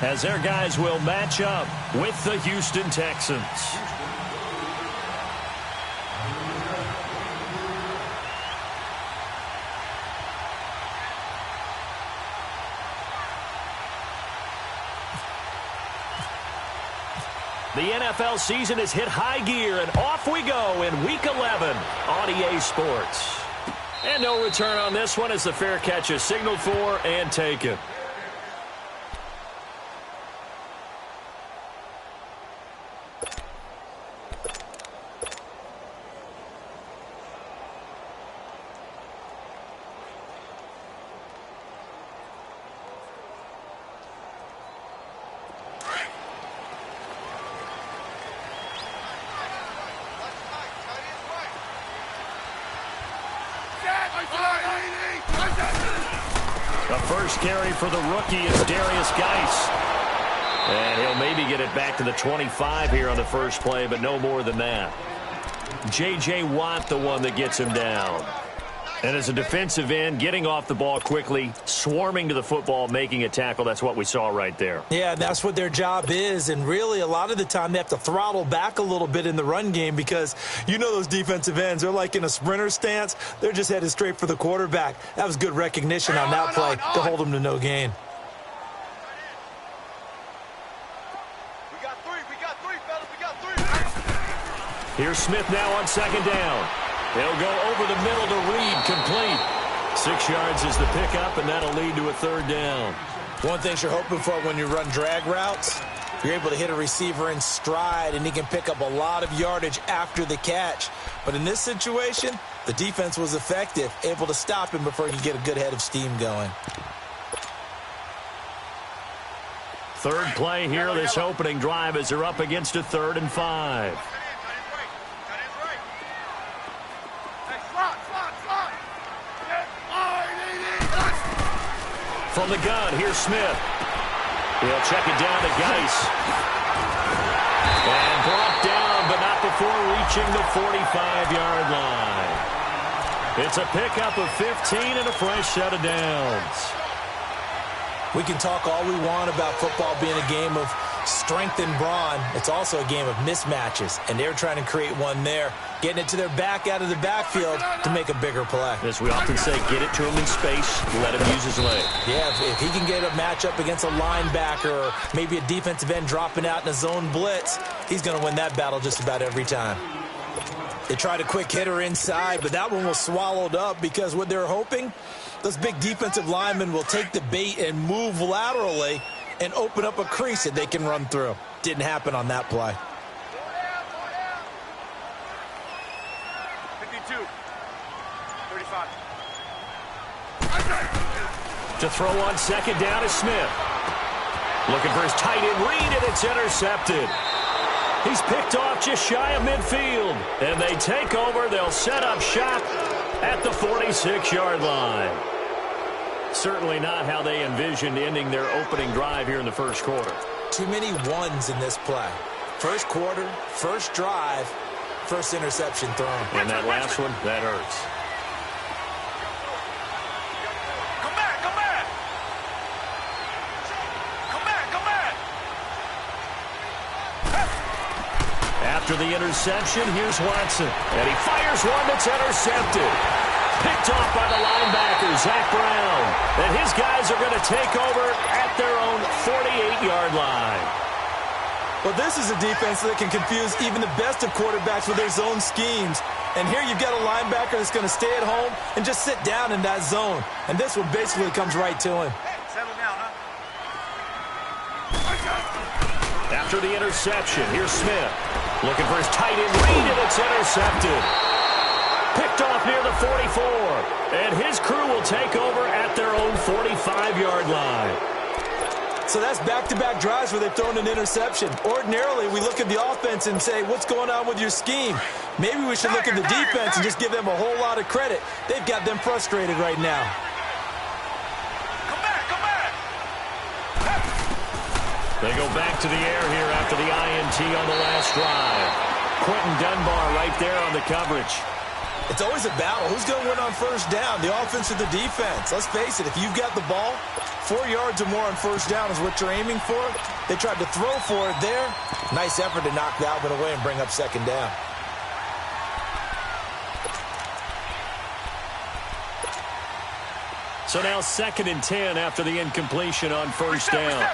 as their guys will match up with the Houston Texans. The NFL season has hit high gear, and off we go in Week 11 on EA Sports. And no return on this one as the fair catch is signaled for and taken. The first carry for the rookie is Darius Geis. And he'll maybe get it back to the 25 here on the first play, but no more than that. J.J. Watt, the one that gets him down. And as a defensive end, getting off the ball quickly, swarming to the football, making a tackle, that's what we saw right there. Yeah, that's what their job is, and really a lot of the time they have to throttle back a little bit in the run game because you know those defensive ends, they're like in a sprinter stance. They're just headed straight for the quarterback. That was good recognition on that play to hold them to no gain. We got three, fellas, we got three. Here's Smith now on second down. He'll go over the middle to Reed, complete. 6 yards is the pickup, and that'll lead to a third down. One thing you're hoping for when you run drag routes, you're able to hit a receiver in stride, and he can pick up a lot of yardage after the catch. But in this situation, the defense was effective, able to stop him before he could get a good head of steam going. Third play here, this opening drive as they're up against a 3rd and 5. From the gun, here's Smith. He'll check it down to Geis. And brought down, but not before reaching the 45-yard line. It's a pickup of 15 and a fresh set of downs. We can talk all we want about football being a game of strength and brawn. It's also a game of mismatches, and they're trying to create one there, getting it to their back out of the backfield to make a bigger play. As we often say, get it to him in space, let him use his leg. Yeah, if he can get a matchup against a linebacker or maybe a defensive end dropping out in a zone blitz, he's going to win that battle just about every time. They tried a quick hitter inside, but that one was swallowed up because what they're hoping, those big defensive linemen will take the bait and move laterally and open up a crease that they can run through. Didn't happen on that play. 52. 35. To throw on second down is Smith. Looking for his tight end Reed, and it's intercepted. He's picked off just shy of midfield. And they take over. They'll set up shop at the 46-yard line. Certainly not how they envisioned ending their opening drive here in the first quarter. Too many ones in this play. First quarter, first drive, first interception thrown. And that last one, that hurts. Come back, come back. Come back, come back. After the interception, here's Watson. And he fires one that's intercepted. Picked off by the linebacker, Zach Brown. And his guys are going to take over at their own 48-yard line. Well, this is a defense that can confuse even the best of quarterbacks with their zone schemes. And here you've got a linebacker that's going to stay at home and just sit down in that zone. And this one basically comes right to him. Settle down, huh? After the interception, here's Smith. Looking for his tight end Reed, and it's intercepted. Picked off near the 44. And his crew will take over at their own 45-yard line. So that's back-to-back drives where they've thrown an interception. Ordinarily, we look at the offense and say, what's going on with your scheme? Maybe we should look at the defense and just give them a whole lot of credit. They've got them frustrated right now. Come back, come back. They go back to the air here after the INT on the last drive. Quentin Dunbar right there on the coverage. It's always a battle. Who's going to win on first down, the offense or the defense? Let's face it, if you've got the ball, 4 yards or more on first down is what you're aiming for. They tried to throw for it there. Nice effort to knock that one away and bring up second down. So now 2nd and 10 after the incompletion on first down.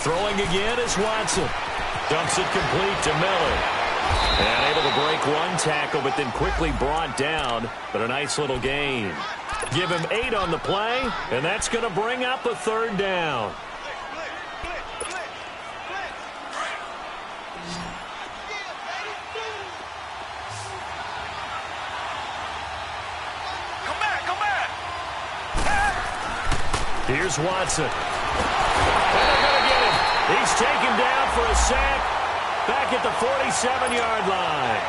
Throwing again is Watson. Dumps it complete to Miller. And able to break one tackle, but then quickly brought down. But a nice little gain. Give him 8 on the play, and that's going to bring up a 3rd down. Here's Watson. And they're going to get him. He's taken down for a sack back at the 47-yard line.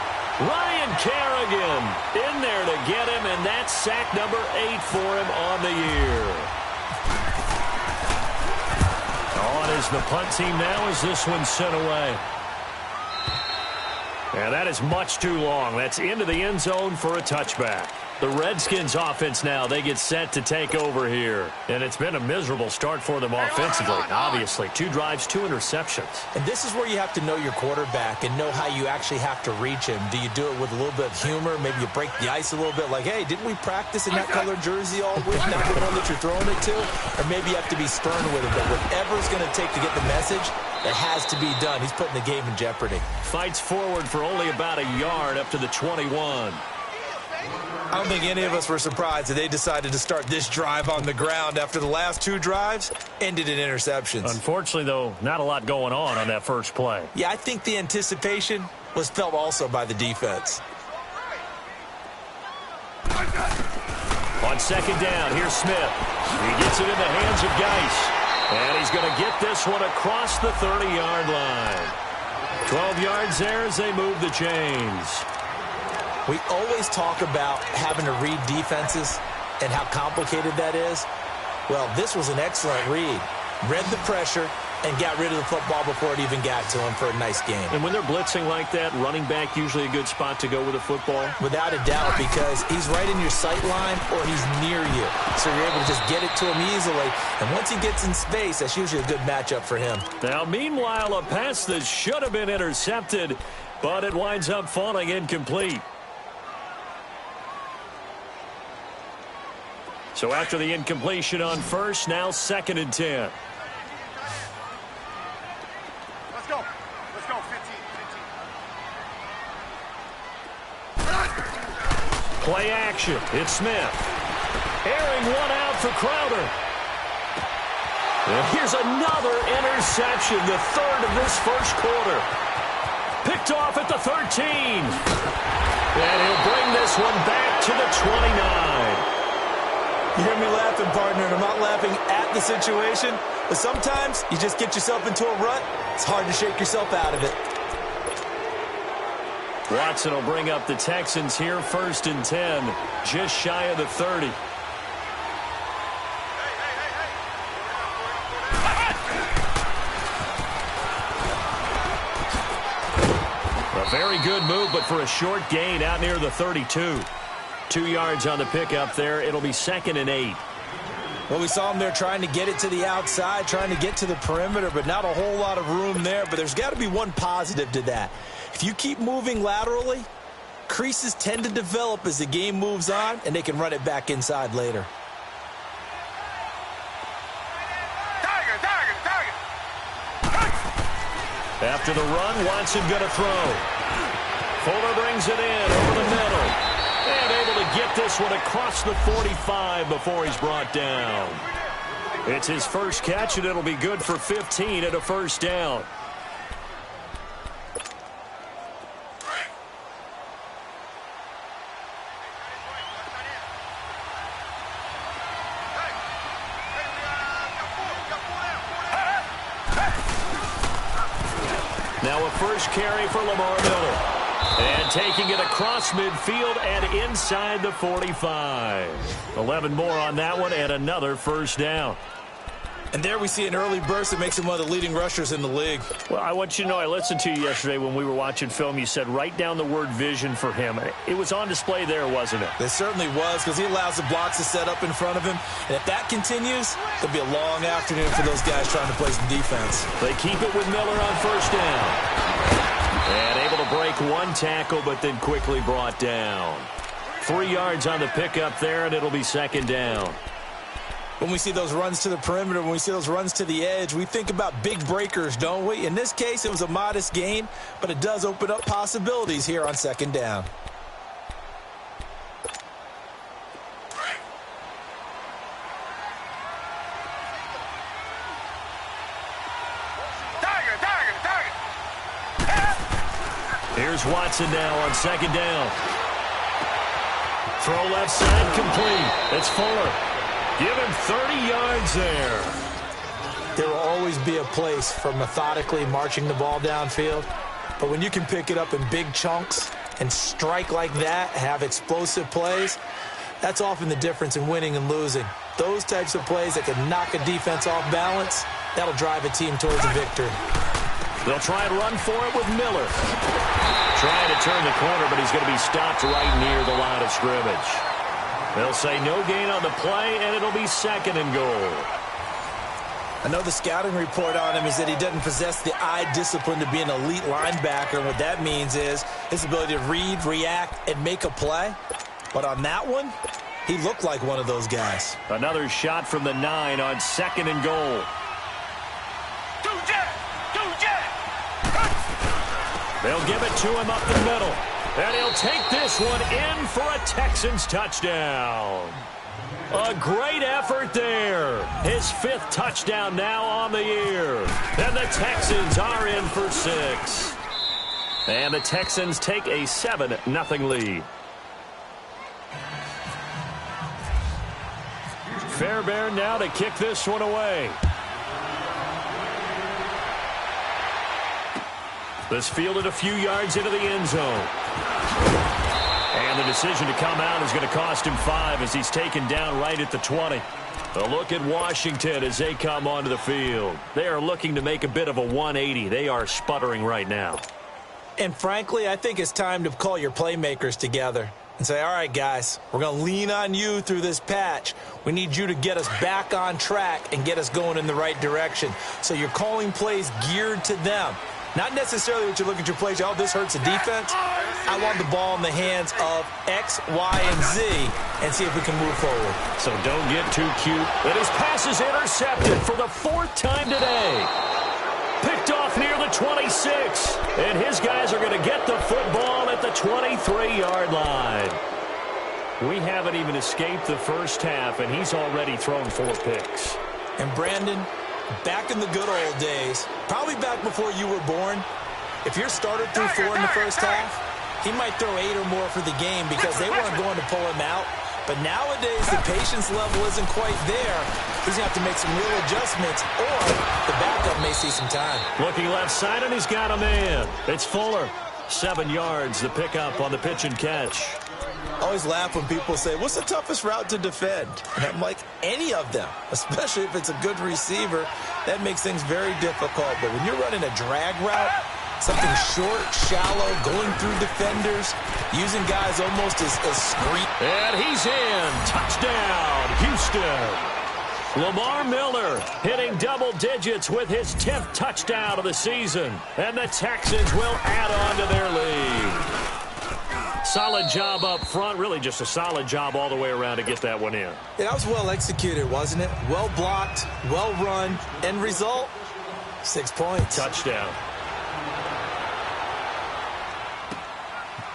Ryan Kerrigan in there to get him, and that's sack number 8 for him on the year. On is the punt team now as this one's sent away. And that is much too long. That's into the end zone for a touchback. The Redskins offense now, they get set to take over here. And it's been a miserable start for them offensively, obviously. 2 drives, 2 interceptions. And this is where you have to know your quarterback and know how you actually have to reach him. Do you do it with a little bit of humor? Maybe you break the ice a little bit like, hey, didn't we practice in that colored jersey all week? Not the one that you're throwing it to? Or maybe you have to be stern with him. But whatever it's going to take to get the message, it has to be done. He's putting the game in jeopardy. Fights forward for only about a yard up to the 21. I don't think any of us were surprised that they decided to start this drive on the ground after the last 2 drives ended in interceptions. Unfortunately, though, not a lot going on that first play. Yeah, I think the anticipation was felt also by the defense. On 2nd down, here's Smith. He gets it in the hands of Geis. And he's going to get this one across the 30-yard line. 12 yards there as they move the chains. We always talk about having to read defenses and how complicated that is. Well, this was an excellent read. Read the pressure and got rid of the football before it even got to him for a nice game. And when they're blitzing like that, running back usually a good spot to go with a football? Without a doubt, because he's right in your sight line or he's near you. So you're able to just get it to him easily. And once he gets in space, that's usually a good matchup for him. Now, meanwhile, a pass that should have been intercepted, but it winds up falling incomplete. So after the incompletion on first, now 2nd and 10. Let's go. Let's go. 15. Play action. It's Smith. Airing one out for Crowder. And here's another interception, the 3rd of this first quarter. Picked off at the 13. And he'll bring this one back to the 29. You hear me laughing, partner, and I'm not laughing at the situation, but sometimes you just get yourself into a rut. It's hard to shake yourself out of it. Watson will bring up the Texans here, 1st and 10, just shy of the 30. A very good move, but for a short gain out near the 32. 2 yards on the pickup there. It'll be 2nd and 8. Well, we saw him there trying to get it to the outside, trying to get to the perimeter, but not a whole lot of room there. But there's got to be one positive to that. If you keep moving laterally, creases tend to develop as the game moves on, and they can run it back inside later. After the run, Watson going to throw. Fuller brings it in over the middle. And able to get this one across the 45 before he's brought down. It's his first catch, and it'll be good for 15 and a 1st down. Now a first carry for Lamar Miller. And taking it across midfield and inside the 45. 11 more on that one and another 1st down. And there we see an early burst that makes him one of the leading rushers in the league. Well, I want you to know, I listened to you yesterday when we were watching film. You said write down the word vision for him. It was on display there, wasn't it? It certainly was, because he allows the blocks to set up in front of him. And if that continues, it'll be a long afternoon for those guys trying to play some defense. They keep it with Miller on first down. And able to break one tackle, but then quickly brought down. 3 yards on the pickup there, and it'll be second down. When we see those runs to the perimeter, when we see those runs to the edge, we think about big breakers, don't we? In this case, it was a modest gain, but it does open up possibilities here on second down. Here's Watson now on second down. Throw left side complete. It's Fuller. Give him 30 yards there. There will always be a place for methodically marching the ball downfield. But when you can pick it up in big chunks and strike like that, have explosive plays, that's often the difference in winning and losing. Those types of plays that can knock a defense off balance, that'll drive a team towards a victory. They'll try and run for it with Miller. Trying to turn the corner, but he's going to be stopped right near the line of scrimmage. They'll say no gain on the play, and it'll be second and goal. I know the scouting report on him is that he doesn't possess the eye discipline to be an elite linebacker. And what that means is his ability to read, react, and make a play. But on that one, he looked like one of those guys. Another shot from the 9 on second and goal. They'll give it to him up the middle. And he'll take this one in for a Texans touchdown. A great effort there. His 5th touchdown now on the year. And the Texans are in for 6. And the Texans take a 7-0 lead. Fairbairn now to kick this one away. This fielded a few yards into the end zone. And the decision to come out is going to cost him 5 as he's taken down right at the 20. A look at Washington as they come onto the field. They are looking to make a bit of a 180. They are sputtering right now. And frankly, I think it's time to call your playmakers together and say, all right, guys, we're going to lean on you through this patch. We need you to get us back on track and get us going in the right direction. So you're calling plays geared to them. Not necessarily that you look at your plays, oh, this hurts the defense. I want the ball in the hands of X, Y, and Z and see if we can move forward. So don't get too cute. But his pass is intercepted for the 4th time today. Picked off near the 26. And his guys are going to get the football at the 23-yard line. We haven't even escaped the first half, and he's already thrown 4 picks. And Brandon, back in the good old days, probably back before you were born, if your starter threw 4 in the first half, he might throw 8 or more for the game because they weren't going to pull him out. But nowadays, the patience level isn't quite there. He's going to have to make some real adjustments, or the backup may see some time. Looking left side, and he's got a man. It's Fuller. 7 yards, the pickup on the pitch and catch. I always laugh when people say, what's the toughest route to defend? And I'm like, any of them, especially if it's a good receiver. That makes things very difficult. But when you're running a drag route, something short, shallow, going through defenders, using guys almost as screen. And he's in. Touchdown, Houston. Lamar Miller hitting double digits with his 10th touchdown of the season. And the Texans will add on to their lead. Solid job up front. Really just a solid job all the way around to get that one in. Yeah, that was well executed, wasn't it? Well blocked, well run. End result, 6 points. Touchdown.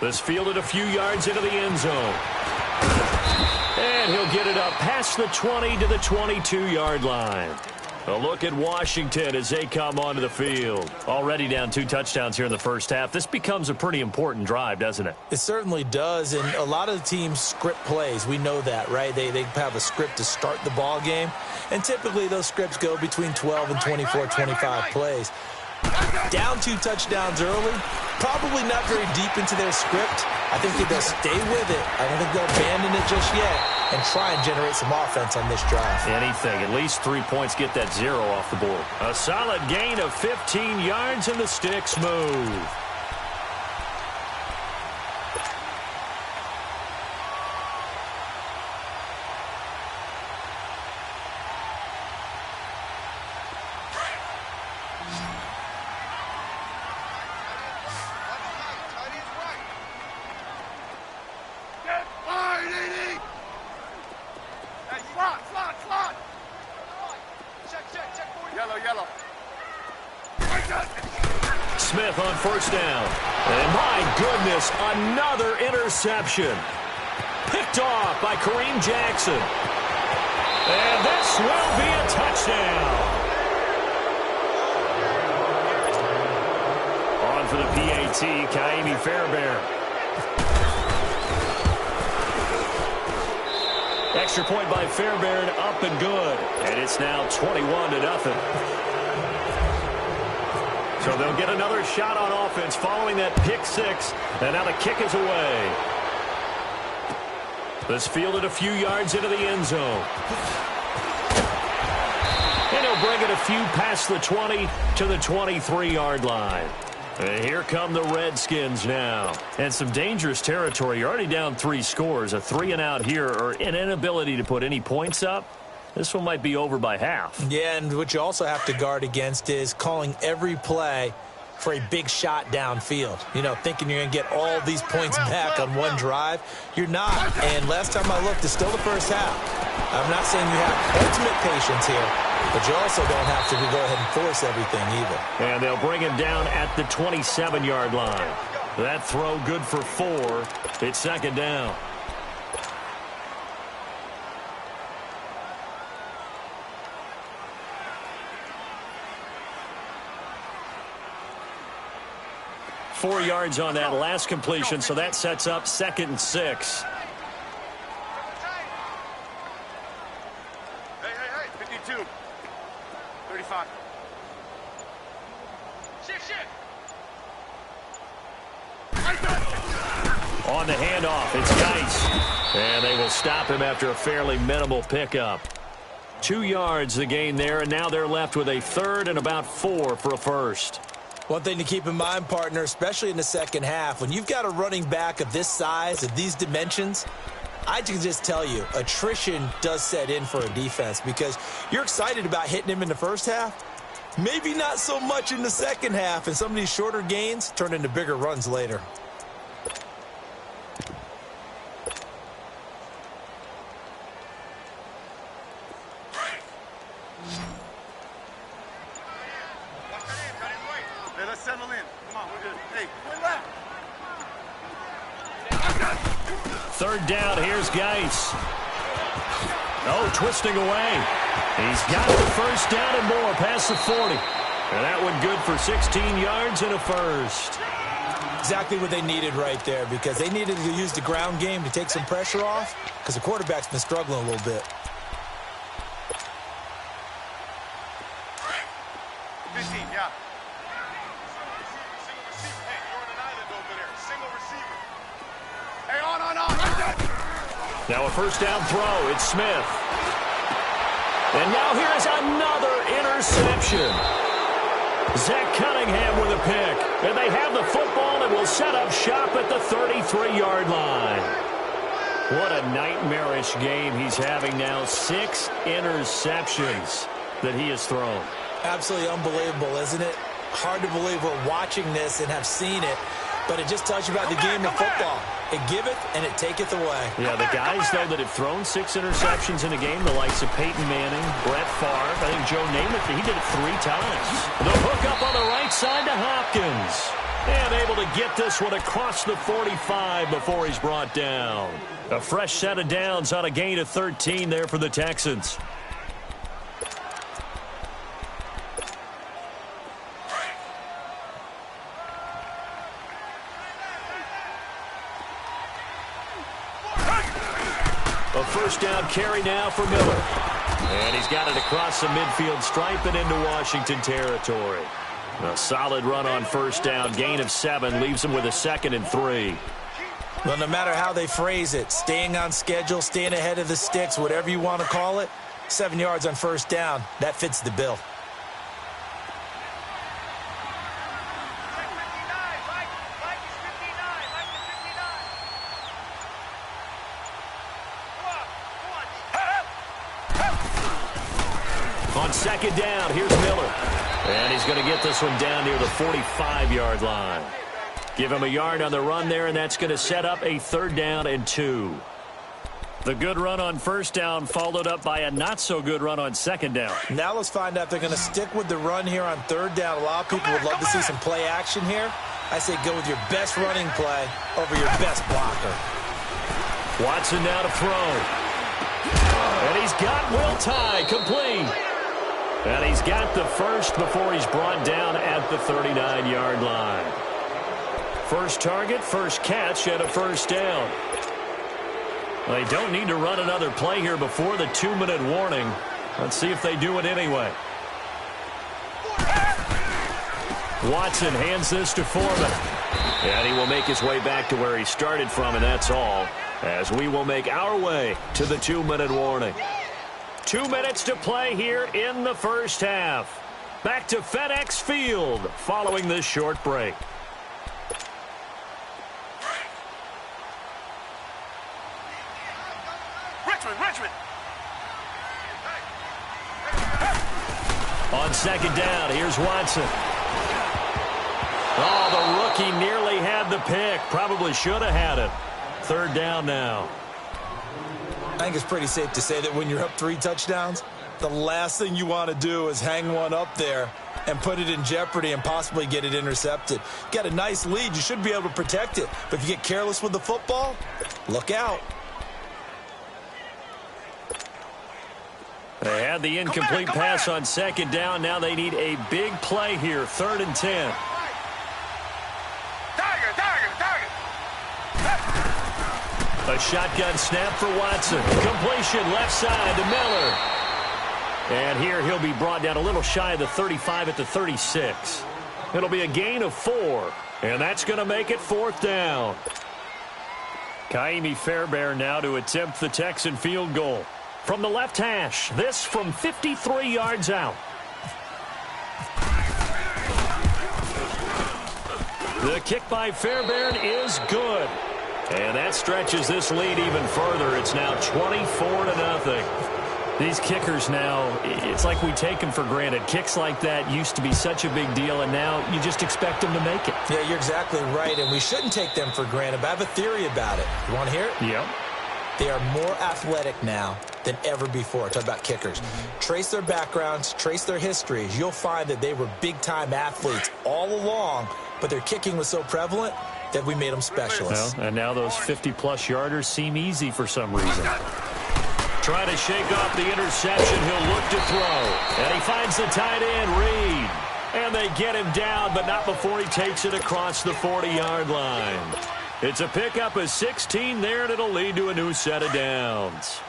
This fielded a few yards into the end zone. And he'll get it up past the 20 to the 22-yard line. A look at Washington as they come onto the field. Already down 2 touchdowns here in the first half. This becomes a pretty important drive, doesn't it? It certainly does, and a lot of the teams script plays. We know that, right? They have a script to start the ball game, and typically those scripts go between 12 and 24, 25 plays. Down 2 touchdowns early. Probably not very deep into their script. I think that they'll stay with it. I don't think they'll abandon it just yet and try and generate some offense on this drive. Anything. At least 3 points get that 0 off the board. A solid gain of 15 yards and the sticks move. Smith on first down. And my goodness, another interception. Picked off by Kareem Jackson. And this will be a touchdown. On for the PAT, Kaimi Fairbairn. Extra point by Fairbairn, up and good. And it's now 21-0. So they'll get another shot on offense following that pick 6. And now the kick is away. This fielded a few yards into the end zone. And he'll bring it a few past the 20 to the 23-yard line. And here come the Redskins now. And some dangerous territory. You're already down 3 scores. A 3-and-out here, or an inability to put any points up. This one might be over by half. Yeah, and what you also have to guard against is calling every play for a big shot downfield. You know, thinking you're going to get all these points back on one drive. You're not. And last time I looked, it's still the first half. I'm not saying you have ultimate patience here, but you also don't have to go ahead and force everything either. And they'll bring him down at the 27-yard line. That throw good for 4. It's second down. Four yards on that last completion, so that sets up 2nd and 6. Hey, 52. 35. Shift. On the handoff, it's Geis. And they will stop him after a fairly minimal pickup. 2 yards the gain there, and now they're left with a 3rd and about 4 for a first. One thing to keep in mind, partner, especially in the second half, when you've got a running back of this size, of these dimensions, I can just tell you, attrition does set in for a defense because you're excited about hitting him in the first half. Maybe not so much in the second half, and some of these shorter gains turn into bigger runs later. Let's settle in. Come on, we're good. Hey, we're left. 3rd down, here's Geis. Oh, twisting away. He's got the first down and more past the 40. And that one good for 16 yards and a first. Exactly what they needed right there because they needed to use the ground game to take some pressure off because the quarterback's been struggling a little bit. 15, yeah. Hey, you're on an island over there. Single receiver. Hey, on. Now a first down throw. It's Smith. And now here is another interception. Zach Cunningham with a pick. And they have the football and will set up shop at the 33-yard line. What a nightmarish game he's having now. 6 interceptions that he has thrown. Absolutely unbelievable, isn't it? Hard to believe we're watching this and have seen it, but it just tells you about the game of football. It giveth and it taketh away. Yeah, the guys, though, that have thrown 6 interceptions in a game, the likes of Peyton Manning, Brett Favre, I think Joe Namath, he did it 3 times. The hook up on the right side to Hopkins. And able to get this one across the 45 before he's brought down. A fresh set of downs on a gain of 13 there for the Texans. A first down carry now for Miller. And he's got it across the midfield stripe and into Washington territory. A solid run on first down. Gain of 7 leaves them with a 2nd and 3. Well, no matter how they phrase it, staying on schedule, staying ahead of the sticks, whatever you want to call it, 7 yards on first down, that fits the bill. On 2nd down, here's Miller. And he's going to get this one down near the 45-yard line. Give him a yard on the run there, and that's going to set up a 3rd down and 2. The good run on first down followed up by a not-so-good run on 2nd down. Now let's find out if they're going to stick with the run here on 3rd down. A lot of people would love to see some play action here. I say go with your best running play over your best blocker. Watson now to throw. And he's got Will Tye complete. And he's got the first before he's brought down at the 39-yard line. First target, first catch, and a first down. They don't need to run another play here before the 2-minute warning. Let's see if they do it anyway. Watson hands this to Foreman. And he will make his way back to where he started from, and that's all, as we will make our way to the 2-minute warning. 2 minutes to play here in the first half. Back to FedEx Field following this short break. Richmond. On 2nd down, here's Watson. Oh, the rookie nearly had the pick. Probably should have had it. 3rd down now. I think it's pretty safe to say that when you're up 3 touchdowns, the last thing you want to do is hang one up there and put it in jeopardy and possibly get it intercepted. Got a nice lead. You should be able to protect it. But if you get careless with the football, look out. They had the incomplete pass on 2nd down. Now they need a big play here. 3rd and 10. A shotgun snap for Watson. Completion left side to Miller. And here he'll be brought down a little shy of the 35 at the 36. It'll be a gain of 4. And that's going to make it 4th down. Kaimi Fairbairn now to attempt the Texan field goal. From the left hash, this from 53 yards out. The kick by Fairbairn is good. And that stretches this lead even further. It's now 24-0. These kickers now, it's like we take them for granted. Kicks like that used to be such a big deal, and now you just expect them to make it. Yeah, you're exactly right, and we shouldn't take them for granted, but I have a theory about it. You want to hear it? Yep. They are more athletic now than ever before. Talk about kickers. Trace their backgrounds, trace their histories. You'll find that they were big-time athletes all along, but their kicking was so prevalent that we made them specialists. Well, and now those 50-plus yarders seem easy for some reason. Trying to shake off the interception. He'll look to throw. And he finds the tight end, Reed. And they get him down, but not before he takes it across the 40-yard line. It's a pickup of 16 there, and it'll lead to a new set of downs.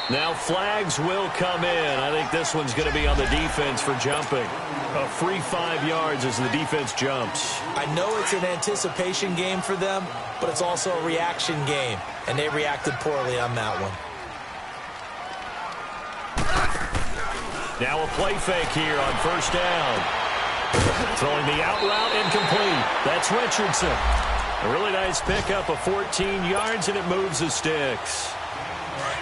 Now flags will come in. I think this one's going to be on the defense for jumping. A free 5 yards as the defense jumps. I know it's an anticipation game for them, but it's also a reaction game, and they reacted poorly on that one. Now a play fake here on first down. Throwing the out route incomplete. That's Richardson. A really nice pickup of 14 yards, and it moves the sticks.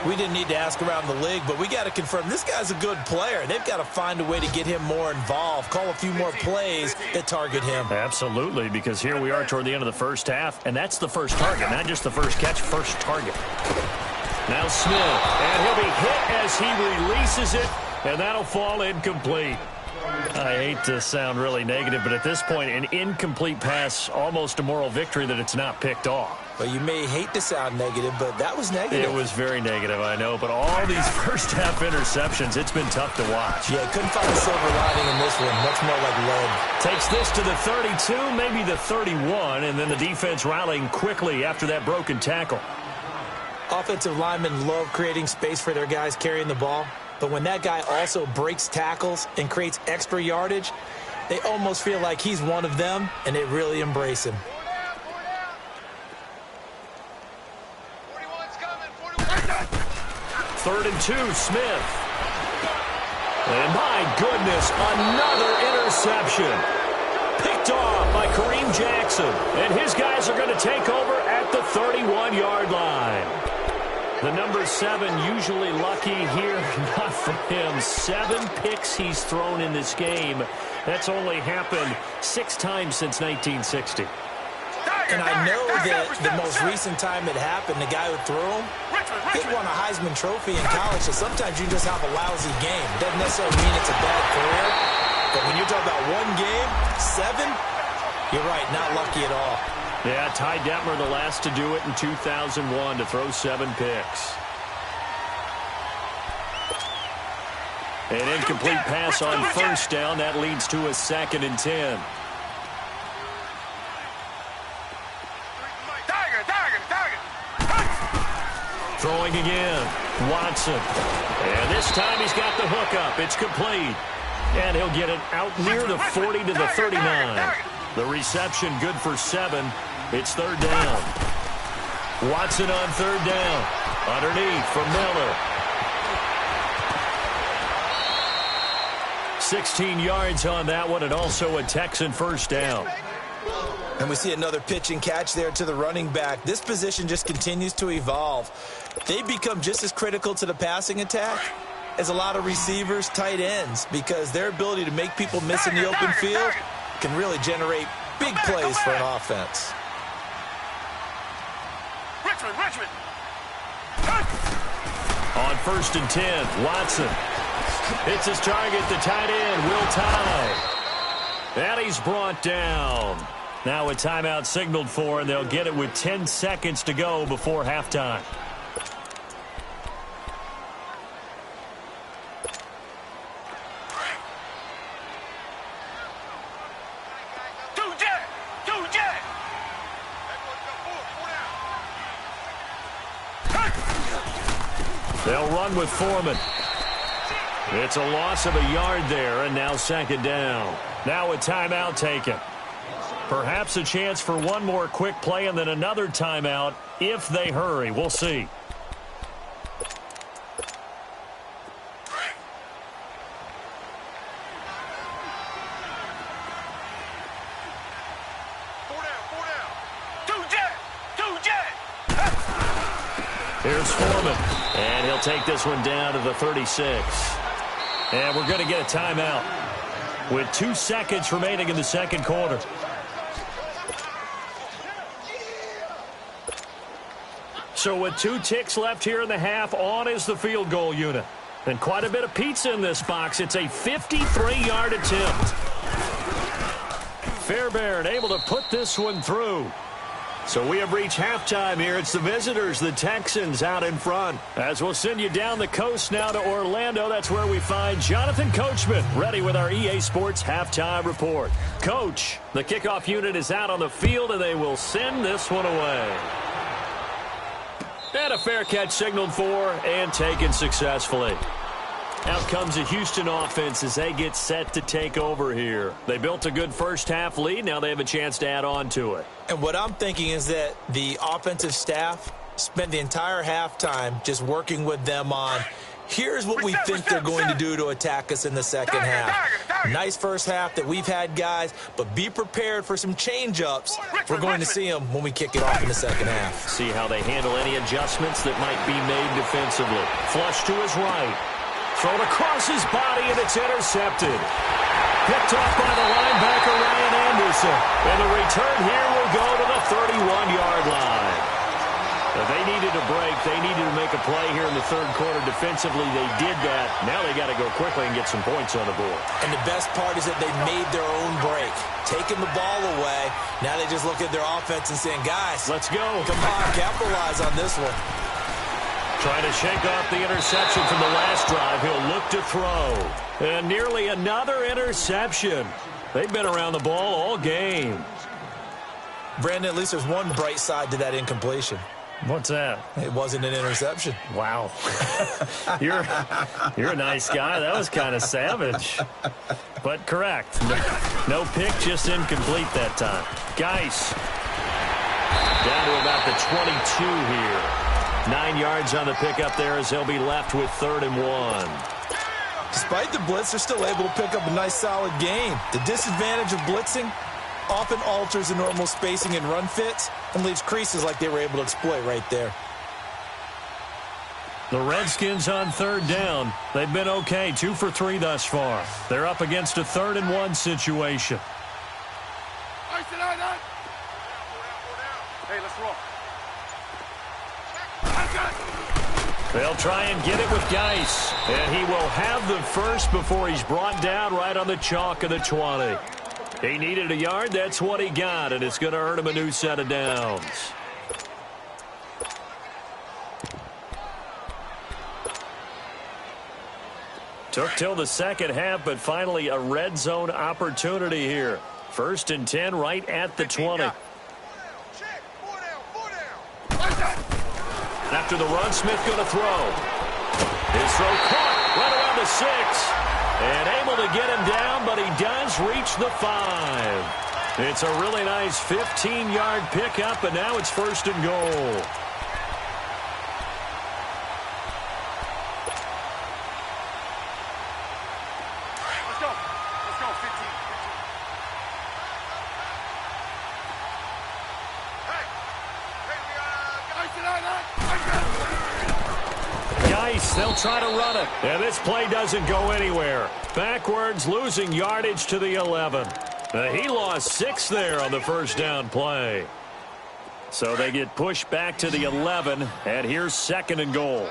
We didn't need to ask around the league, but we got to confirm this guy's a good player. They've got to find a way to get him more involved, call a few more plays that target him. Absolutely, because here we are toward the end of the first half, and that's the first target, not just the first catch, first target. Now Smith, and he'll be hit as he releases it, and that'll fall incomplete. I hate to sound really negative, but at this point, an incomplete pass, almost a moral victory that it's not picked off. Well, you may hate to sound negative, but that was negative. It was very negative, I know, but all these first-half interceptions, it's been tough to watch. Yeah, couldn't find a silver lining in this one. Much more like lead. Takes this to the 32, maybe the 31, and then the defense rallying quickly after that broken tackle. Offensive linemen love creating space for their guys carrying the ball. But when that guy also breaks tackles and creates extra yardage, they almost feel like he's one of them, and they really embrace him. 41's coming. 41. 3rd and 2, Smith. And my goodness, another interception. Picked off by Kareem Jackson. And his guys are going to take over at the 31-yard line. The number 7 usually lucky here. Not for him. 7 picks he's thrown in this game. That's only happened 6 times since 1960. And I know that the most recent time it happened, the guy who threw him, he won a Heisman Trophy in college, so sometimes you just have a lousy game. It doesn't necessarily mean it's a bad career, but when you're talking about one game, 7, you're right, not lucky at all. Yeah, Ty Detmer, the last to do it in 2001, to throw 7 picks. An incomplete pass on 1st down. That leads to a 2nd and 10. Throwing again, Watson. And this time he's got the hook up. It's complete. And he'll get it out near the 40 to the 39. The reception good for 7. It's 3rd down. Watson on 3rd down. Underneath from Miller. 16 yards on that one, and also a Texan 1st down. And we see another pitch and catch there to the running back. This position just continues to evolve. They become just as critical to the passing attack as a lot of receivers, tight ends, because their ability to make people miss in the open field can really generate big plays for an offense. Richmond. On 1st and 10, Watson. Hits his target, the tight end, Will Tye. And he's brought down. Now a timeout signaled for, and they'll get it with 10 seconds to go before halftime. They'll run with Foreman. It's a loss of a yard there, and now 2nd down. Now a timeout taken. Perhaps a chance for one more quick play and then another timeout if they hurry. We'll see. Here's Foreman, and he'll take this one down to the 36. And we're going to get a timeout with 2 seconds remaining in the 2nd quarter. So with 2 ticks left here in the half, on is the field goal unit. And quite a bit of pizza in this box. It's a 53-yard attempt. Fairbairn able to put this one through. So we have reached halftime here. It's the visitors, the Texans, out in front. As we'll send you down the coast now to Orlando, that's where we find Jonathan Coachman, ready with our EA Sports halftime report. Coach, the kickoff unit is out on the field, and they will send this one away. And a fair catch signaled for and taken successfully. Out comes the Houston offense as they get set to take over here. They built a good first half lead. Now they have a chance to add on to it. And what I'm thinking is that the offensive staff spent the entire halftime just working with them on, here's what we think they're going to do to attack us in the second half. Nice first half that we've had, guys, but be prepared for some change-ups. We're going to see them when we kick it off in the second half. See how they handle any adjustments that might be made defensively. Flush to his right. Thrown across his body, and it's intercepted. Picked off by the linebacker, Ryan Anderson. And the return here will go to the 31-yard line. Now, they needed a break. They needed to make a play here in the 3rd quarter. Defensively, they did that. Now they got to go quickly and get some points on the board. And the best part is that they made their own break. Taking the ball away. Now they just look at their offense and saying, guys, let's go. Come on, capitalize on this one. Trying to shake off the interception from the last drive. He'll look to throw. And nearly another interception. They've been around the ball all game. Brandon, at least there's one bright side to that incompletion. What's that? It wasn't an interception. Wow. You're a nice guy. That was kind of savage. But correct. No pick, just incomplete that time. Geis down to about the 22 here. 9 yards on the pickup there as they'll be left with 3rd and 1. Despite the blitz, they're still able to pick up a nice, solid gain. The disadvantage of blitzing often alters the normal spacing and run fits and leaves creases like they were able to exploit right there. The Redskins on 3rd down. They've been okay, 2 for 3 thus far. They're up against a 3rd and 1 situation. Hey, let's roll. They'll try and get it with Geis. And he will have the first before he's brought down right on the chalk of the 20. He needed a yard. That's what he got, and it's going to earn him a new set of downs. Took till the second half, but finally a red zone opportunity here. 1st and 10 right at the 20. After the run, Smith going to throw. His throw caught right around the 6. And able to get him down, but he does reach the 5. It's a really nice 15-yard pickup, and now it's 1st and goal. Let's go. Let's go, 15. Geis, they'll try to run it. And this play doesn't go anywhere. Backwards, losing yardage to the 11. He lost 6 there on the 1st down play. So they get pushed back to the 11, and here's 2nd and goal.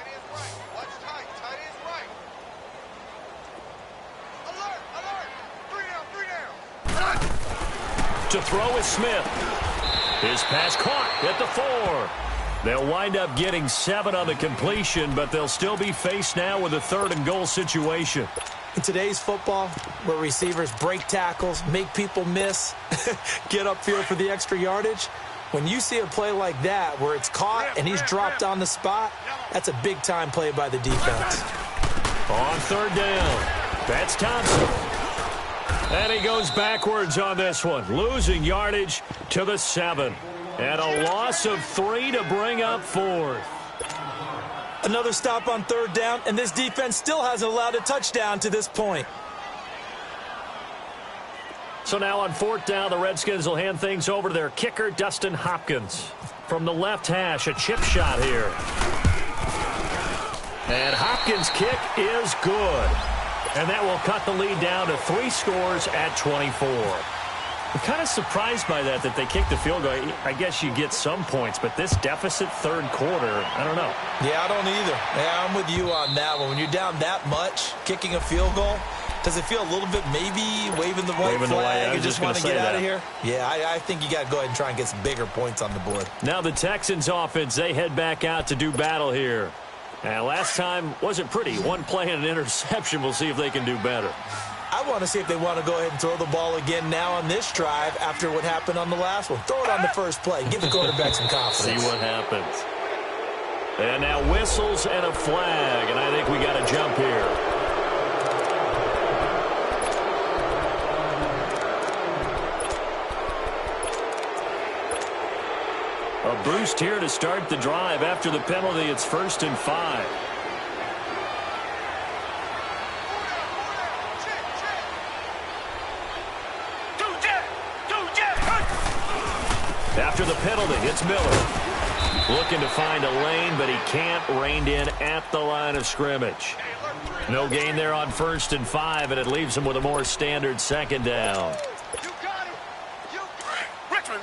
To throw is Smith. His pass caught at the 4. They'll wind up getting 7 on the completion, but they'll still be faced now with a 3rd and goal situation. In today's football, where receivers break tackles, make people miss, get upfield for the extra yardage, when you see a play like that where it's caught and he's dropped on the spot, that's a big-time play by the defense. On 3rd down, that's Thompson. And he goes backwards on this one, losing yardage to the 7. And a loss of 3 to bring up 4th. Another stop on 3rd down, and this defense still hasn't allowed a touchdown to this point. So now on 4th down, the Redskins will hand things over to their kicker, Dustin Hopkins. From the left hash, a chip shot here. And Hopkins' kick is good. And that will cut the lead down to 3 scores at 24. I'm kind of surprised by that they kicked the field goal. I guess you get some points, but this deficit 3rd quarter, I don't know. Yeah, I don't either. Yeah, I'm with you on that one. When you're down that much, kicking a field goal, does it feel a little bit maybe waving the white flag and just want to get out of here? Yeah, I think you got to go ahead and try and get some bigger points on the board. Now the Texans offense, they head back out to do battle here. And last time wasn't pretty. 1 play and an interception. We'll see if they can do better. I want to see if they want to go ahead and throw the ball again now on this drive after what happened on the last one. Throw it on the first play. Give the quarterback some confidence. See what happens. And now whistles and a flag, and I think we got a jump here. A boost here to start the drive. After the penalty, it's 1st and 5. After the penalty, it's Miller. Looking to find a lane, but he can't. Reined in at the line of scrimmage. No gain there on 1st and 5, and it leaves him with a more standard 2nd down. You got him. Richmond.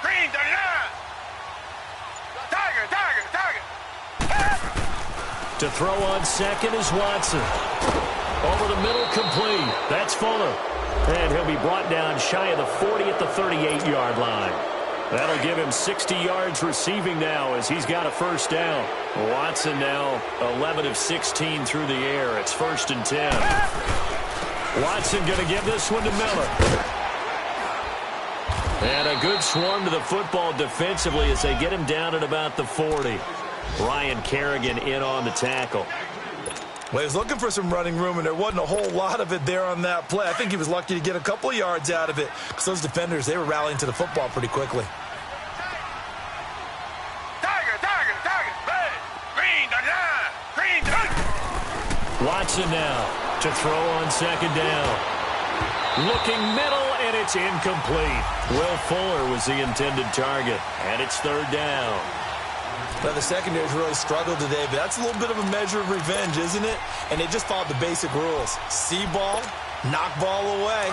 Green, the line. Tiger. To throw on 2nd is Watson. Over the middle, complete. That's Fuller. And he'll be brought down shy of the 40 at the 38-yard line. That'll give him 60 yards receiving now as he's got a 1st down. Watson now 11 of 16 through the air. It's 1st and 10. Watson going to give this one to Miller. And a good swarm to the football defensively as they get him down at about the 40. Ryan Kerrigan in on the tackle. Well, he was looking for some running room, and there wasn't a whole lot of it there on that play. I think he was lucky to get a couple of yards out of it because those defenders, they were rallying to the football pretty quickly. Watson now to throw on second down. Looking middle, and it's incomplete. Will Fuller was the intended target, and it's third down. Now, the secondary's really struggled today, but that's a little bit of a measure of revenge, isn't it? And they just followed the basic rules. See ball, knock ball away.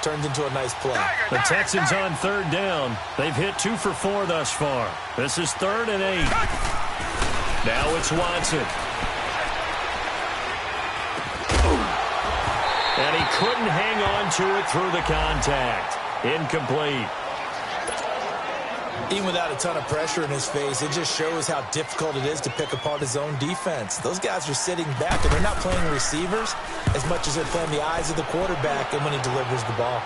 Turns into a nice play. The Texans on third down. They've hit 2 for 4 thus far. This is 3rd and 8. Now it's Watson. And he couldn't hang on to it through the contact. Incomplete. Even without a ton of pressure in his face, it just shows how difficult it is to pick apart his own defense. Those guys are sitting back, and they're not playing receivers as much as they're playing the eyes of the quarterback and when he delivers the ball.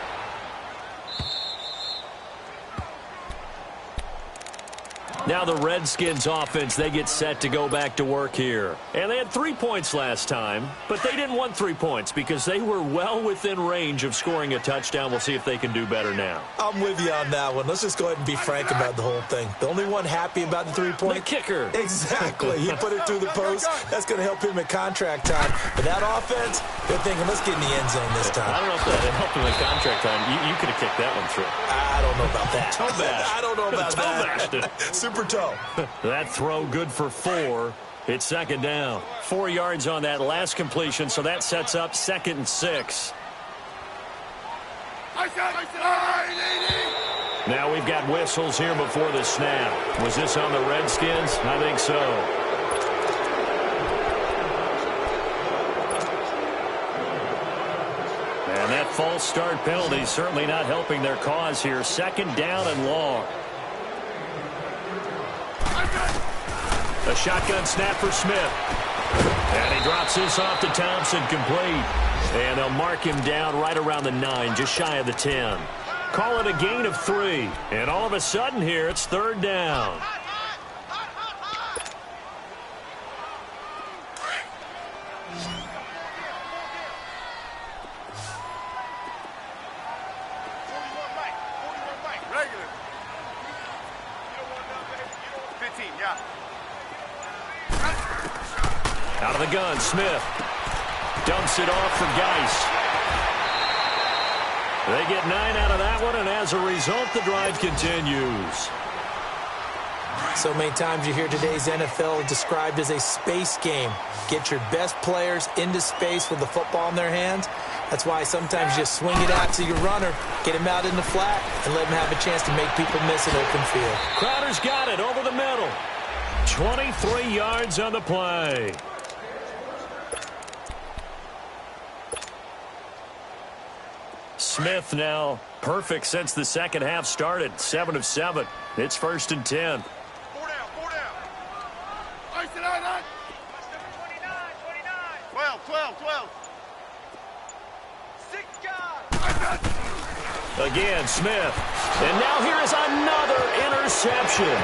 Now the Redskins offense, they get set to go back to work here. And they had 3 points last time, but they didn't want 3 points because they were well within range of scoring a touchdown. We'll see if they can do better now. I'm with you on that one. Let's just go ahead and be frank about the whole thing. The only one happy about the 3-point? The kicker. Exactly. He put it through the post. That's going to help him at contract time. But that offense, they're thinking, let's get in the end zone this time. I don't know if that helped him at contract time. You could have kicked that one through. I don't know about that. Toe bash. I don't know about that. Toe bashed it. Super toe. That throw good for 4. It's second down. 4 yards on that last completion, so that sets up 2nd and 6. Now we've got whistles here before the snap. Was this on the Redskins? I think so. And that false start penalty certainly not helping their cause here. 2nd down and long. A shotgun snap for Smith. And he drops this off to Thompson, complete. And they'll mark him down right around the 9, just shy of the 10. Call it a gain of 3. And all of a sudden here, it's 3rd down. Out of the gun, Smith dumps it off for Geist. They get 9 out of that one, and as a result, the drive continues. So many times you hear today's NFL described as a space game. Get your best players into space with the football in their hands. That's why sometimes you just swing it out to your runner, get him out in the flat, and let him have a chance to make people miss an open field. Crowder's got it over the middle. 23 yards on the play. Smith now perfect since the second half started. 7 of 7. It's 1st and 10. 4 down, 4 down. Ice it out, 29. 12. 6 guys. Again, Smith. And now here is another interception.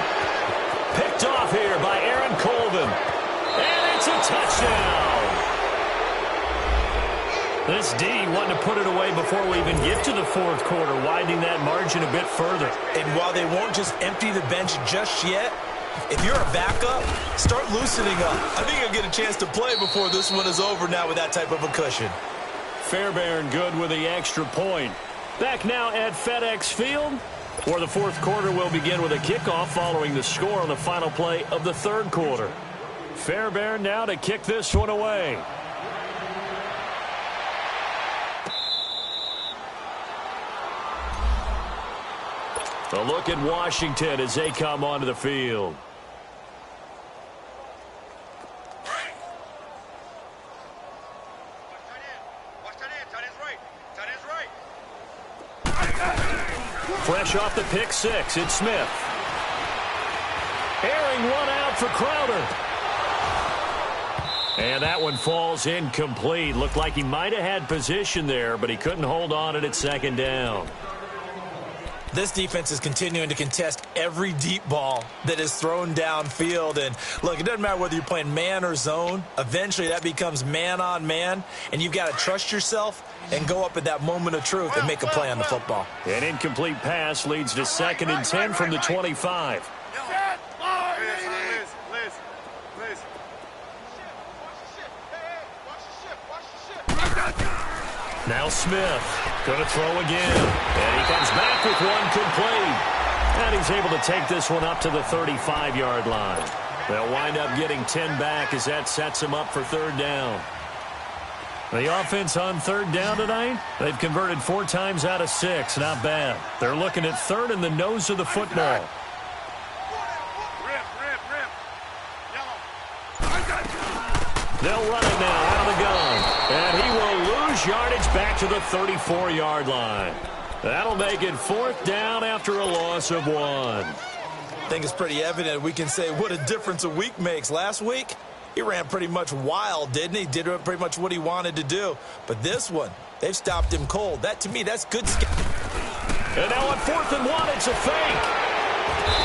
Picked off here by Aaron Colvin. And it's a touchdown. This D wanted to put it away before we even get to the 4th quarter, widening that margin a bit further. And while they won't just empty the bench just yet, if you're a backup, start loosening up. I think you'll get a chance to play before this one is over now with that type of a cushion. Fairbairn good with the extra point. Back now at FedEx Field, where the 4th quarter will begin with a kickoff following the score on the final play of the 3rd quarter. Fairbairn now to kick this one away. A look at Washington as they come onto the field. Fresh off the pick 6, it's Smith. Airing one out for Crowder. And that one falls incomplete. Looked like he might have had position there, but he couldn't hold on at second down. This defense is continuing to contest every deep ball that is thrown downfield. And, look, it doesn't matter whether you're playing man or zone. Eventually, that becomes man on man, and you've got to trust yourself and go up at that moment of truth and make a play on the football. An incomplete pass leads to 2nd and 10 from the 25. Now Smith going to throw again. And he comes back with one complete. And he's able to take this one up to the 35-yard line. They'll wind up getting 10 back as that sets him up for 3rd down. The offense on 3rd down tonight, they've converted 4 times out of 6. Not bad. They're looking at 3rd in the nose of the football. They'll run it now out of the gun. And he will lose yardage back to the 34-yard line. That'll make it 4th down after a loss of 1. I think it's pretty evident. We can say what a difference a week makes. Last week, he ran pretty much wild, didn't he? Did pretty much what he wanted to do. But this one, they've stopped him cold. That, to me, that's good. And now on 4th and 1, it's a fake.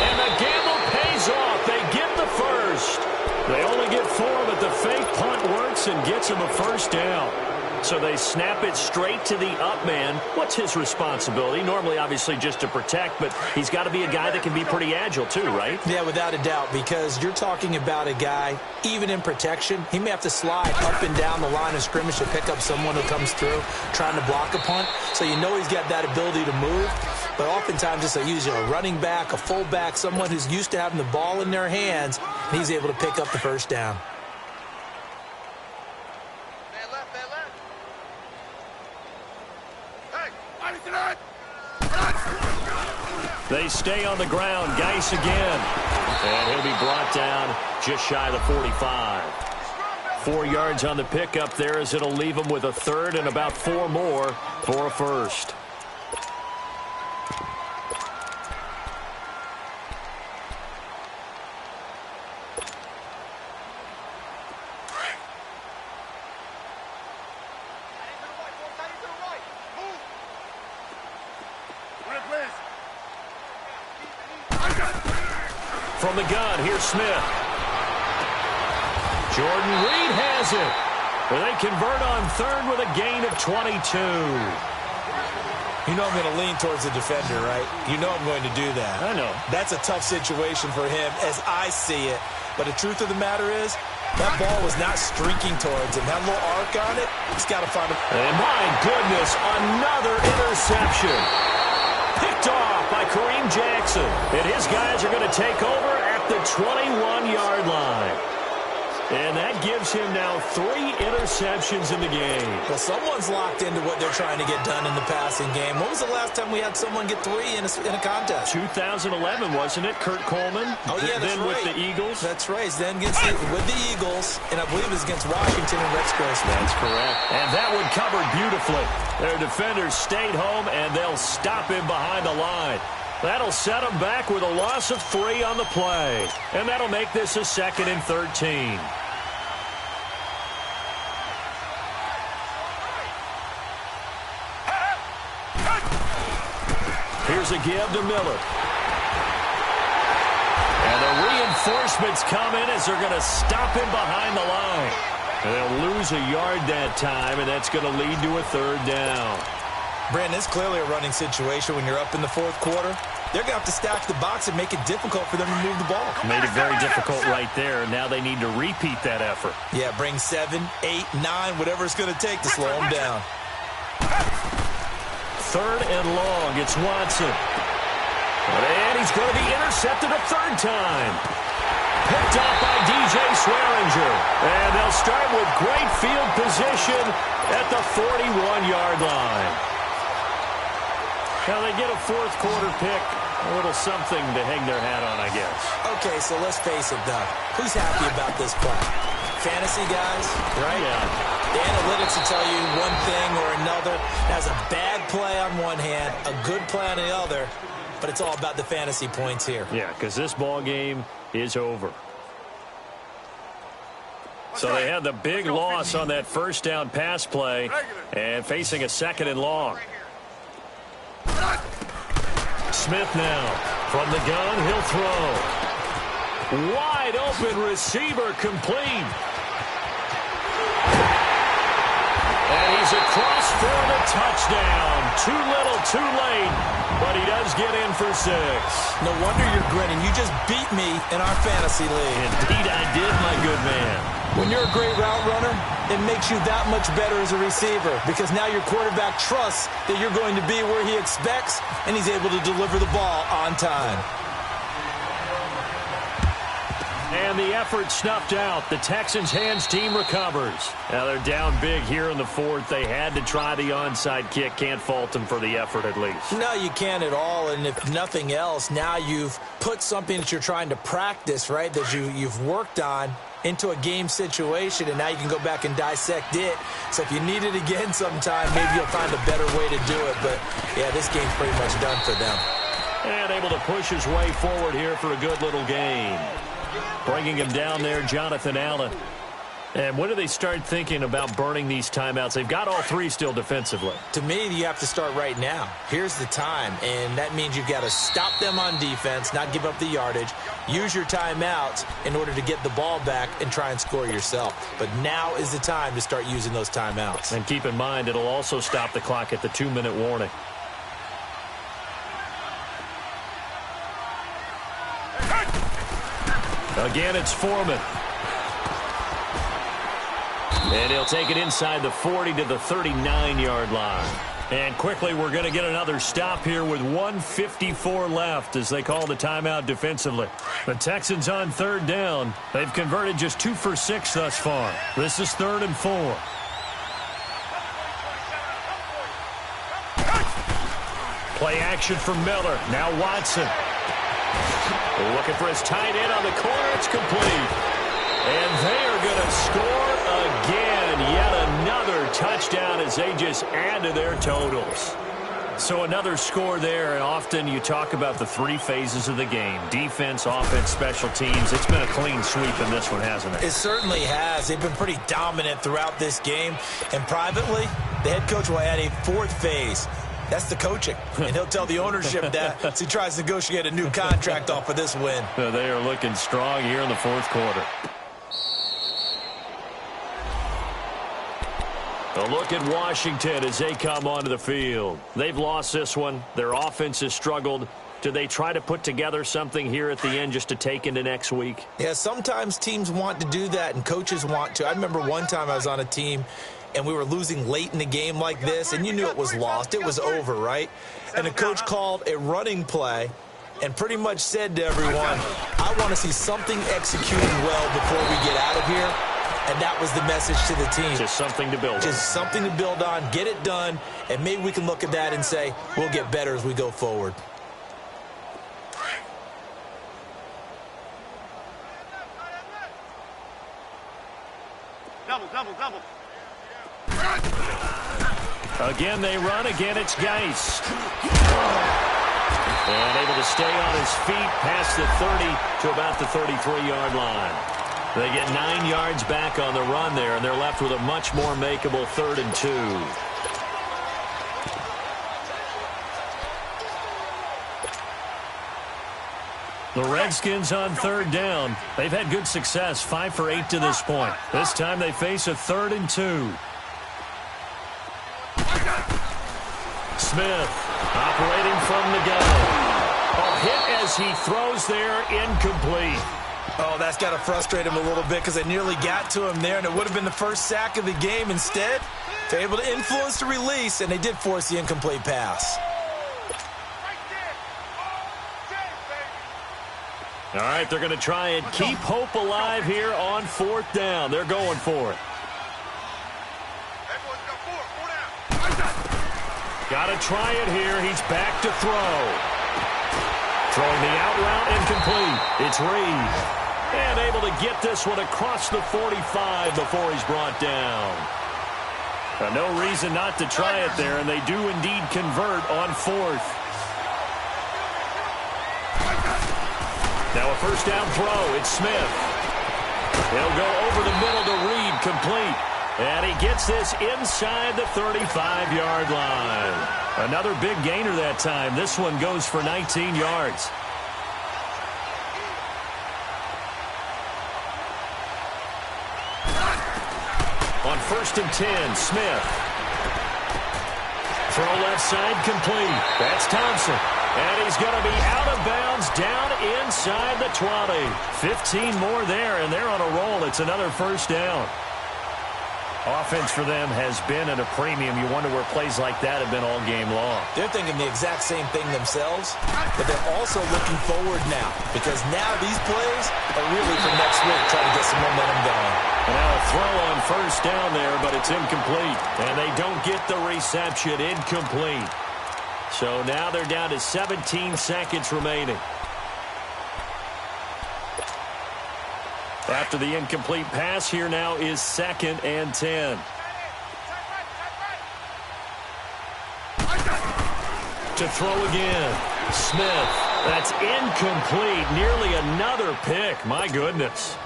And the gamble pays off. They get the first. They only get 4, but the fake punt works and gets him a 1st down. So they snap it straight to the up man. What's his responsibility? Normally, obviously, just to protect, but he's got to be a guy that can be pretty agile too, right? Yeah, without a doubt, because you're talking about a guy, even in protection, he may have to slide up and down the line of scrimmage to pick up someone who comes through trying to block a punt. So you know he's got that ability to move. But oftentimes it's usually a running back, a fullback, someone who's used to having the ball in their hands, and he's able to pick up the 1st down. They stay on the ground. Geis again. And he'll be brought down just shy of the 45. 4 yards on the pickup there as it'll leave him with a 3rd and about 4 more for a 1st. From the gun, here's Smith. Jordan Reed has it. And they convert on 3rd with a gain of 22. You know I'm going to lean towards the defender, right? You know I'm going to do that. I know. That's a tough situation for him as I see it. But the truth of the matter is, that ball was not streaking towards him. That little arc on it, he's got to find it. And my goodness, another interception. Picked off by Kareem Jackson. And his guys are going to take over at the 21-yard line. And that gives him now 3 interceptions in the game. Well, someone's locked into what they're trying to get done in the passing game. When was the last time we had someone get 3 in a contest? 2011, wasn't it? Kurt Coleman. Oh, yeah, that's then right. With the Eagles. That's right. Then with the Eagles, and I believe it was against Washington and Rex Grossman. That's correct. And that one covered beautifully. Their defenders stayed home, and they'll stop him behind the line. That'll set him back with a loss of 3 on the play. And that'll make this a 2nd and 13. Here's a give to Miller. And the reinforcements come in as they're going to stop him behind the line. And they'll lose a yard that time, and that's going to lead to a 3rd down. Brandon, it's clearly a running situation when you're up in the 4th quarter. They're going to have to stack the box and make it difficult for them to move the ball. Made it very difficult right there. Now they need to repeat that effort. Yeah, bring 7, 8, 9, whatever it's going to take to slow them down. 3rd and long. It's Watson. And he's going to be intercepted a 3rd time. Picked off by DJ Swearinger. And they'll start with great field position at the 41-yard line. Now they get a 4th quarter pick. A little something to hang their hat on, I guess. Okay, so let's face it, though. Who's happy about this play? Fantasy guys, right? Yeah. The analytics will tell you one thing or another. That's a bad play on one hand, a good play on the other, but it's all about the fantasy points here. Yeah, because this ball game is over. So they had the big loss on that first down pass play and facing a 2nd and long. Smith now from the gun. He'll throw. Wide open receiver complete. And he's across for the touchdown. Too little, too late, but he does get in for 6. No wonder you're grinning. You just beat me in our fantasy league. Indeed I did, my good man. When you're a great route runner, it makes you that much better as a receiver because now your quarterback trusts that you're going to be where he expects, and he's able to deliver the ball on time. And the effort snuffed out. The Texans' hands team recovers. Now they're down big here in the 4th. They had to try the onside kick. Can't fault them for the effort at least. No, you can't at all. And if nothing else, now you've put something that you're trying to practice, right, that you've worked on into a game situation, and now you can go back and dissect it. So if you need it again sometime, maybe you'll find a better way to do it. But, yeah, this game's pretty much done for them. And able to push his way forward here for a good little gain. Bringing him down there, Jonathan Allen. And when do they start thinking about burning these timeouts? They've got all 3 still defensively. To me, you have to start right now. Here's the time, and that means you've got to stop them on defense, not give up the yardage, use your timeouts in order to get the ball back and try and score yourself. But now is the time to start using those timeouts. And keep in mind, it'll also stop the clock at the 2-minute warning. Again, it's Foreman. And he'll take it inside the 40 to the 39-yard line. And quickly, we're going to get another stop here with 1:54 left as they call the timeout defensively. The Texans on 3rd down. They've converted just 2 for 6 thus far. This is 3rd and 4. Play action from Miller. Now Watson. Looking for his tight end on the corner. It's complete. And they are going to score again. Yet another touchdown as they just add to their totals. So another score there, and often you talk about the 3 phases of the game. Defense, offense, special teams. It's been a clean sweep in this one, hasn't it? It certainly has. They've been pretty dominant throughout this game. And privately, the head coach will add a 4th phase. That's the coaching, and he'll tell the ownership that as he tries to negotiate a new contract off of this win. They are looking strong here in the 4th quarter. A look at Washington as they come onto the field. They've lost this one. Their offense has struggled. Do they try to put together something here at the end just to take into next week? Yeah, sometimes teams want to do that, and coaches want to. I remember one time I was on a team, and we were losing late in the game like this, and you knew it was lost. It was over, right? And the coach called a running play and pretty much said to everyone, I want to see something executed well before we get out of here. And that was the message to the team. Just something to build on. Just something to build on, get it done, and maybe we can look at that and say, we'll get better as we go forward. Double. Again, they run. Again, it's Geist. And able to stay on his feet past the 30 to about the 33-yard line. They get 9 yards back on the run there, and they're left with a much more makeable 3rd and 2. The Redskins on 3rd down. They've had good success, 5 for 8 to this point. This time they face a 3rd and 2. Smith operating from the gun. A hit as he throws there, incomplete. Oh, that's got to frustrate him a little bit because they nearly got to him there, and it would have been the first sack of the game. Instead, they're able to influence the release, and they did force the incomplete pass. All right, they're going to try and keep hope alive here on 4th down. They're going for it. Got to try it here. He's back to throw. Throwing the out route incomplete. It's Reed. And able to get this one across the 45 before he's brought down. No reason not to try it there, and they do indeed convert on 4th. Now a first down throw. It's Smith. He'll go over the middle to Reed, complete. And he gets this inside the 35-yard line. Another big gainer that time. This one goes for 19 yards. On 1st and 10, Smith. Throw left side, complete. That's Thompson. And he's going to be out of bounds down inside the 20. 15 more there, and they're on a roll. It's another first down. Offense for them has been at a premium. You wonder where plays like that have been all game long. They're thinking the exact same thing themselves, but they're also looking forward now because now these plays are really for next week, trying to get some momentum going. And now a throw on first down there, but it's incomplete. And they don't get the reception. Incomplete. So now they're down to 17 seconds remaining. After the incomplete pass, here now is 2nd and 10. To throw again. Smith. That's incomplete. Nearly another pick. My goodness.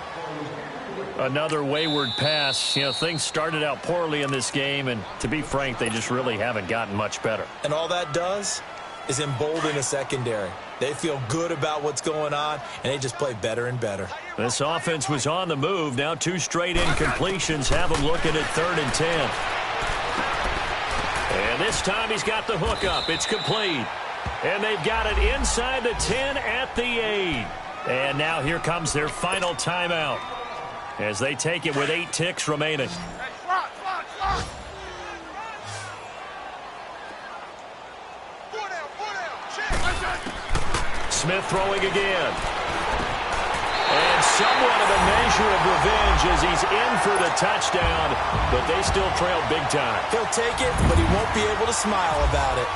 Another wayward pass. You know, things started out poorly in this game, and to be frank, they just really haven't gotten much better. And all that does is embolden a secondary. They feel good about what's going on, and they just play better and better. This offense was on the move. Now 2 straight incompletions have them looking at 3rd and 10. And this time he's got the hook up. It's complete. And they've got it inside the 10 at the 8. And now here comes their final timeout as they take it with 8 ticks remaining. Smith throwing again. And somewhat of a measure of revenge as he's in for the touchdown, but they still trail big time. He'll take it, but he won't be able to smile about it.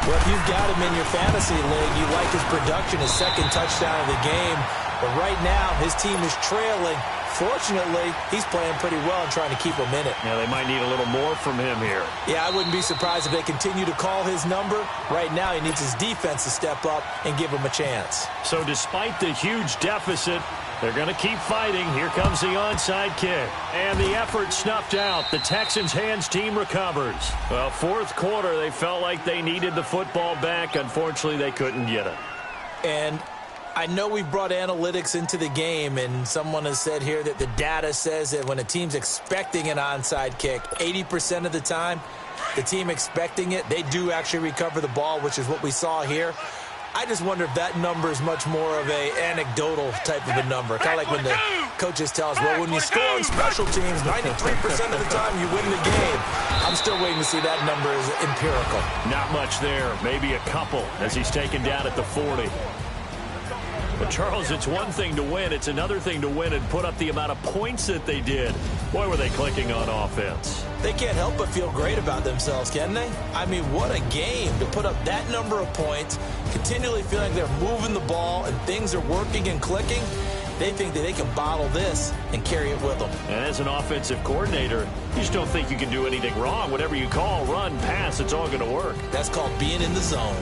Well, if you've got him in your fantasy league, you like his production, his 2nd touchdown of the game. But right now, his team is trailing. Fortunately, he's playing pretty well and trying to keep him in it. Yeah, they might need a little more from him here. Yeah, I wouldn't be surprised if they continue to call his number. Right now, he needs his defense to step up and give him a chance. So despite the huge deficit, they're going to keep fighting. Here comes the onside kick. And the effort snuffed out. The Texans' hands team recovers. Well, 4th quarter, they felt like they needed the football back. Unfortunately, they couldn't get it. And I know we've brought analytics into the game, and someone has said here that the data says that when a team's expecting an onside kick, 80% of the time, the team expecting it, they do actually recover the ball, which is what we saw here. I just wonder if that number is much more of a anecdotal type of a number. Kind of like when the coaches tell us, well, when you score on special teams, 93% of the time you win the game. I'm still waiting to see that number is empirical. Not much there. Maybe a couple as he's taken down at the 40. But, Charles, it's one thing to win. It's another thing to win and put up the amount of points that they did. Boy, were they clicking on offense. They can't help but feel great about themselves, can they? I mean, what a game to put up that number of points, continually feeling they're moving the ball and things are working and clicking. They think that they can bottle this and carry it with them. And as an offensive coordinator, you just don't think you can do anything wrong. Whatever you call, run, pass, it's all going to work. That's called being in the zone.